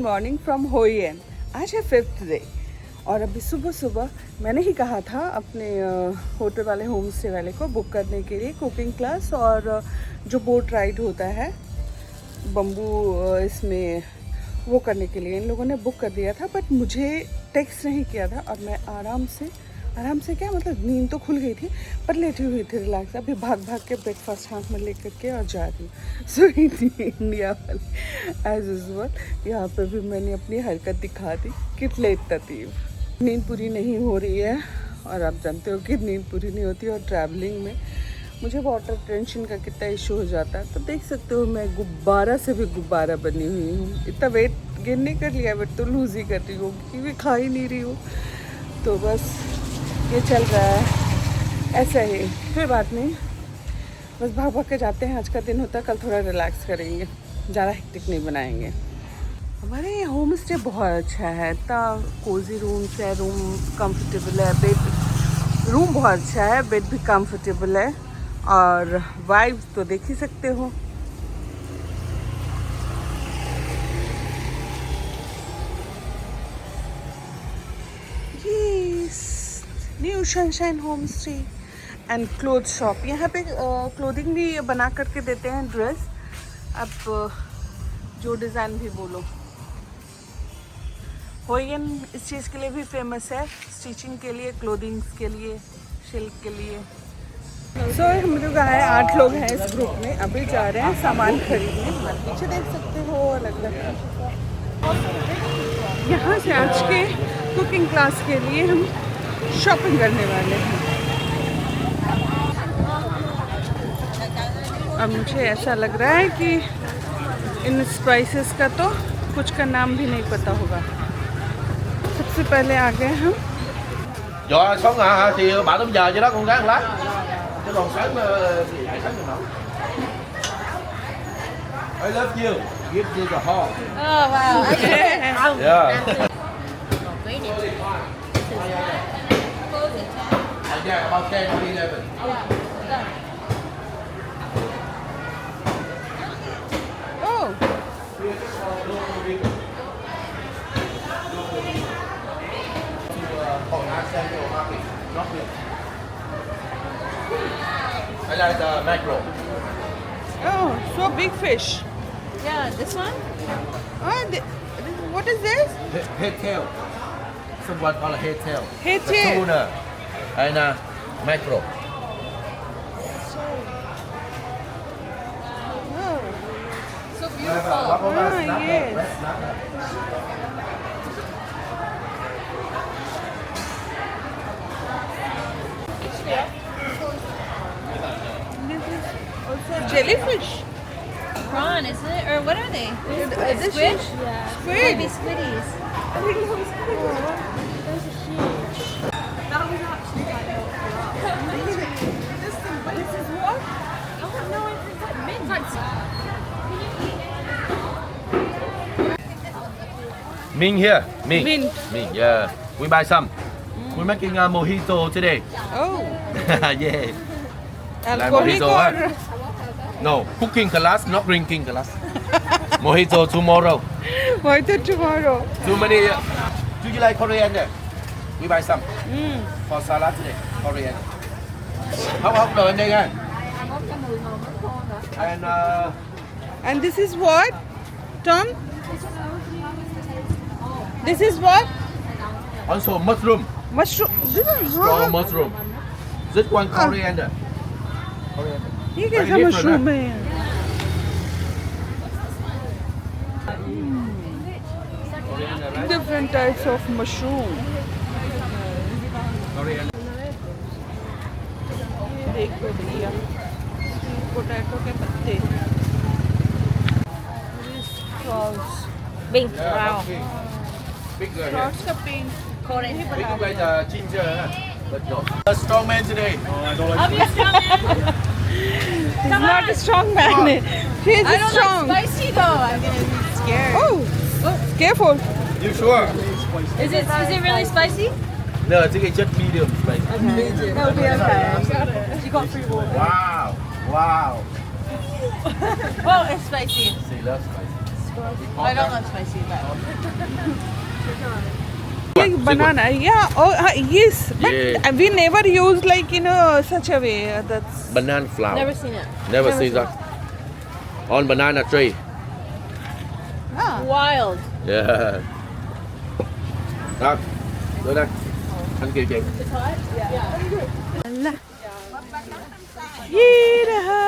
Morning from होई N. आज है 5th डे और अभी सुबह सुबह मैंने ही कहा था अपने होटल वाले होम स्टे वाले को बुक करने के लिए कुकिंग क्लास और जो बोट राइड होता है बम्बू इसमें वो करने के लिए इन लोगों ने बुक कर दिया था। बट मुझे टेक्स्ट नहीं किया था और मैं आराम से क्या मतलब नींद तो खुल गई थी पर लेटी हुई थी रिलैक्स। अभी भाग के ब्रेकफास्ट हाथ में लेकर के और जा रही हूँ। सो इंडिया वाले एज यूजुअल यहाँ पे भी मैंने अपनी हरकत दिखा दी कि लेट ततीव नींद पूरी नहीं हो रही है और आप जानते हो कि नींद पूरी नहीं होती और ट्रैवलिंग में मुझे वाटर टेंशन का कितना इशू हो जाता है। तो देख सकते हो मैं गुब्बारा से भी गुब्बारा बनी हुई हूँ। इतना वेट गेन नहीं कर लिया, वेट तो लूज़ ही कर रही हूँ क्योंकि खा ही नहीं रही हूँ। तो बस ये चल रहा है ऐसा ही, कोई बात नहीं, बस भाग के जाते हैं। आज का दिन होता है, कल थोड़ा रिलैक्स करेंगे, ज़्यादा हेक्टिक नहीं बनाएंगे। हमारे होम स्टे बहुत अच्छा है, इतना कोजी रूम्स है, रूम कंफर्टेबल है, बेड रूम बहुत अच्छा है, बेड भी कंफर्टेबल है और वाइब्स तो देख ही सकते हो। New sunshine home stay and cloth shop. यहाँ पे क्लोथिंग भी बना करके देते हैं, ड्रेस, अब जो डिज़ाइन भी बोलो। होयन इस चीज़ के लिए भी फेमस है, स्टिचिंग के लिए, क्लोथिंग के लिए, सिल्क के लिए। सो हम लोग आए 8 लोग हैं इस ग्रुप में, अभी जा रहे हैं सामान खरीदने। पीछे देख सकते हो अलग अलग। यहाँ से आज के कुकिंग क्लास के लिए हम शॉपिंग करने वाले हैं। अब मुझे ऐसा लग रहा है कि इन स्पाइसेस का तो कुछ का नाम भी नहीं पता होगा। सबसे पहले आ गए हम। Rồi sống à thì bạn đúng giờ cho đó con gái lát. Chứ còn sáng thì hãy sáng được I love you. Give you the heart. Oh wow. Okay. Yeah. Yeah, about 10 or 11. Oh. I like the mackerel. Oh, so big fish. Yeah, this one? What is this? Head tail. Someone call it head tail. Head The tail. tuna and mackerel. Oh. So beautiful. Yes. This is also jellyfish. Prawn, isn't it? Or what are they? This Squid? is squid. Maybe squiddies. This is what? Mint here. Mint. Mint. Mint, yeah. We buy some. We're making a mojito today. Oh. Yeah. Alcoholic mojito, or? No, cooking class, not drinking class. Mojito tomorrow. Why the tomorrow? Too many. Do you like coriander? We buy some for salad today. Coriander. Hấp rồi anh đi nha. And this is what? Tom? This is what? Also mushroom. Mushroom. Strong mushroom. This one coriander. Coriander. ये कैसा mushroom है? Different types of mushroom. Coriander. देखो भैया, potato के पत्ते, Big. Yeah, Wow. big here. Shorts का pink, Korean. We look like the ginger, but no. A strong man today. I'll be strong. he's not a strong man. He's I don't strong. like spicy though. I'm gonna be scared. Oh, careful. You sure? Is it really spicy? No, I think it's just medium spice. That'll be okay. You got 3 water. Wow. Wow. Oh, it's spicy. She loves spicy. I don't like spicy, but Like banana, yeah. Oh, yes. But Yeah. we never use like in such a way. That's Banana flour. never seen it. Never see that. On banana tree. Wild. Yeah. Đó. Đưa đây. Anh kêu chị. ये रहा.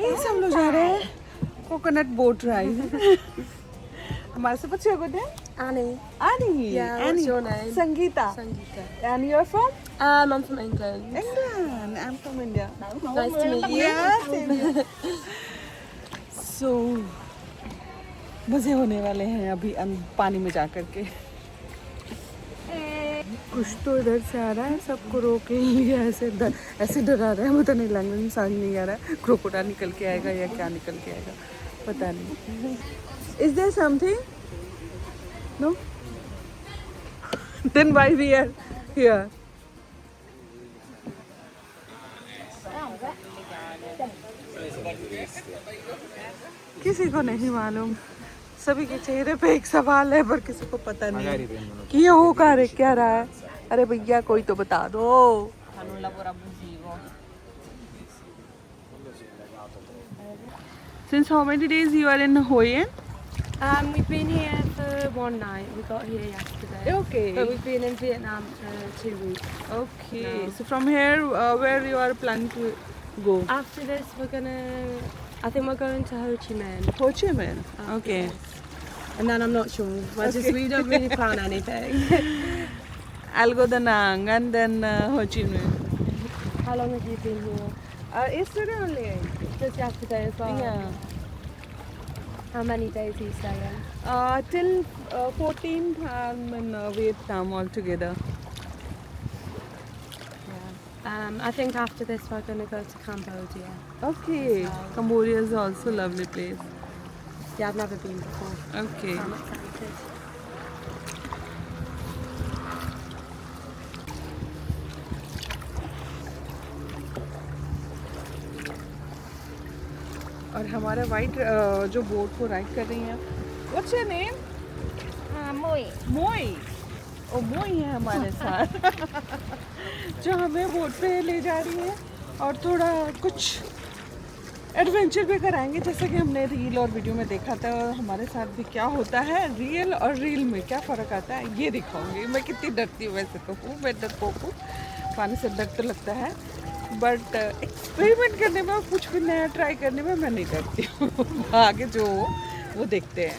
ये सब लोग जा रहे हैं coconut boat ride. हमारे से पूछिए good name? Annie. Annie. Yeah, what's Annie. your name? Sangeeta. Sangeeta. And you're from? I'm from England. England. I'm from India. Nice to meet you. Yeah, same here. So मजे होने वाले हैं अभी पानी में जा कर के. कुछ तो इधर से आ रहा है, सबको रोक लिया, ऐसे डरा रहा है, मुझे नहीं लैंग्वेज समझ नहीं आ रहा है. क्रोकोडाइल निकल के आएगा या क्या निकल के आएगा पता नहीं. Is there something? No? Then why we are here? किसी को नहीं मालूम. सभी के चेहरे पे एक सवाल है पर किसी को पता नहीं कि ये हो क्या रहा है. अरे भैया कोई तो बता दो. Since how many days you are in Hoi An? We've been here for one night. We got here yesterday. Okay. But we've been in Vietnam for 2 weeks. Okay. No. So from here, where you are planning to go? After this, I think we're going to Ho Chi Minh. Ho Chi Minh. Okay. And then I'm not sure. We don't really plan anything. I'll go Da Nang and then Ho Chi Minh. How long have you been here? Yesterday only. Just yesterday as well? Yeah. How many days are you staying? Till 14th I'm in Vietnam altogether. I think after this we're going to go to Cambodia. Okay. Cambodia is also a lovely place. Yeah, I've never been before. Okay. I'm excited. और हमारा white जो boat को ride कर रही हैं. What's your name? Moi. मोई. ओ मोई है हमारे साथ जो हमें बोट पे ले जा रही है और थोड़ा कुछ एडवेंचर भी कराएंगे जैसे कि हमने रील और वीडियो में देखा था. हमारे साथ भी क्या होता है, रियल और रील में क्या फ़र्क आता है ये दिखाऊंगी. मैं कितनी डरती हूँ वैसे तो हूँ, मैं डरपोक हूँ, पानी से डर तो लगता है बट एक्सपेरिमेंट करने में और कुछ भी नया ट्राई करने में मैं नहीं डरती हूँ. आगे जो हो वो देखते हैं.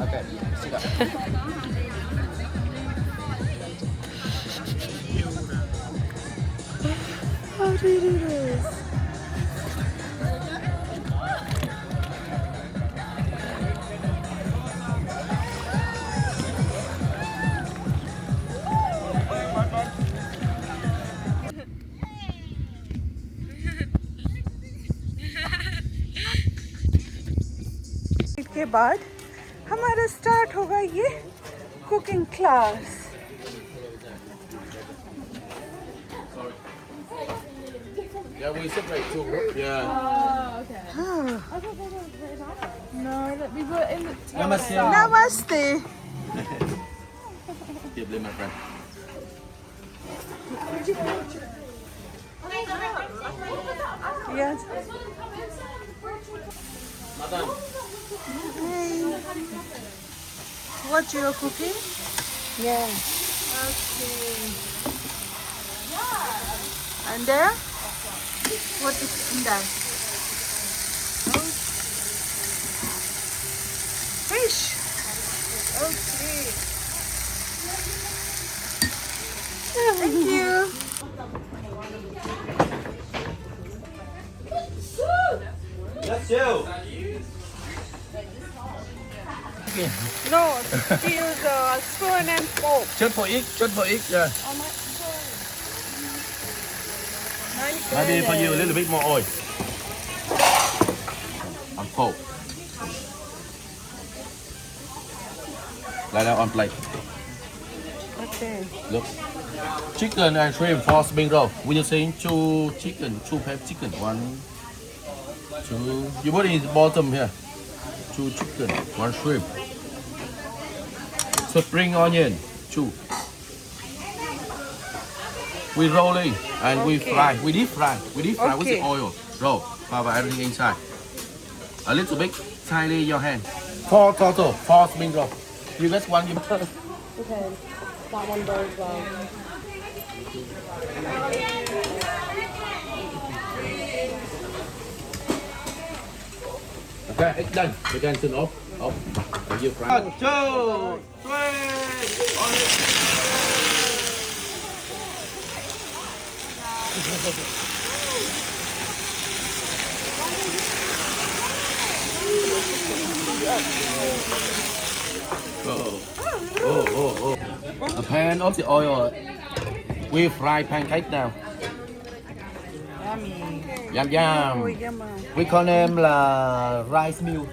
Okay. Sit down. How do you do this? के बाद हमारा स्टार्ट होगा ये cooking class. Yeah, we separate two. Yeah. Namaste. Namaste. Deeply, my friend. Yes. Madam. Hey. What you're cooking? Yeah. Okay. And there? What is in that? Fish. Okay. Thank you. Let's go. No, she used spoon and fork. Just for it, yeah. Maybe for you a little bit more oil. On pork. Like that on plate. Okay. Look. Chicken and shrimp for spring roll. We just saying two chicken, two pep chicken. One, two. You put it in the bottom here. Two chicken, one shrimp. Spring onion, two. We roll it and we fry. We deep fry. With the oil. Roll. Cover everything inside. A little bit. Tiny your hand. 4 total. 4 spring roll. You guys want you. Okay, that one goes well. Okay, it's done. We can turn off. And you fry. 1, 2, 3. On it. A pan of the oil. We fry pancake now. Yum yum. Oh, yum. We call them rice meal.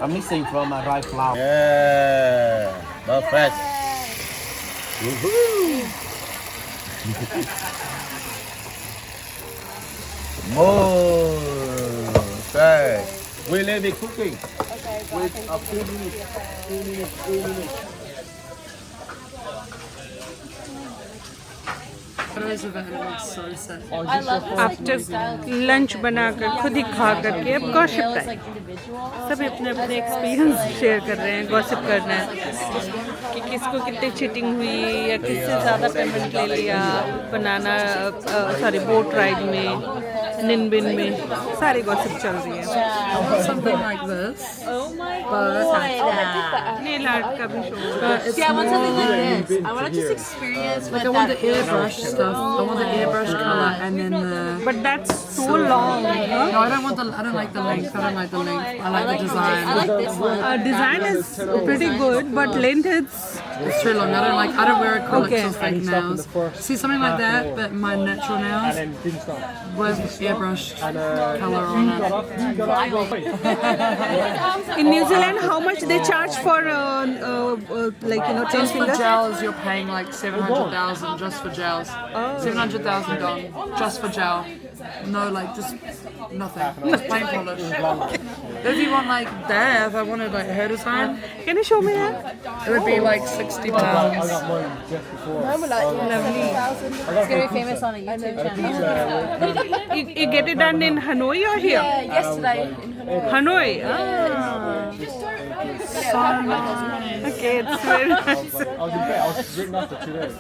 I'm mixing from a rice flour. Yeah, perfect. Woohoo! More. Okay. We leave it cooking. Okay, With a few minutes. 2 minutes. Photos of it and it looks so sad. I love this, like, After new style. lunch बनाकर खुद ही खा करके अब gossip It's time like individual. सभी अपने अपने experience share कर रहे हैं गॉसिप करना है कि किसको कितनी चीटिंग हुई या किससे ज़्यादा पेमेंट ले लिया बनाना सॉरी बोट राइड में निनबिन में सारी गॉसिप चल रही है I want something like this. Oh my But nail art का भी show but it's See, I want something more, like this. I want to just experience like what I want the that feels airbrush like. stuff. I want the airbrush color and then the. But that's so long No, I don't want the. I don't like the length. I don't like the length. I like the design. I like this one. Design is pretty good but length It's too long. I don't wear acrylics Okay. or fake nails. See something like that, but my natural nails with airbrushed color on it. in New Zealand how much they charge for like 10 Just for fingers gels, you're paying like 700,000 just for gels. 700,000 dong just for gel. No, like just nothing. Just paint polish. If you want like that, if I wanted like her design, can you show me that it would be like 60 pounds. lovely It's gonna be famous on a YouTube channel. you get it done in Hanoi or here Yeah, yesterday in Hanoi so nice okay it's very nice I was in bed. I was written after 2 days.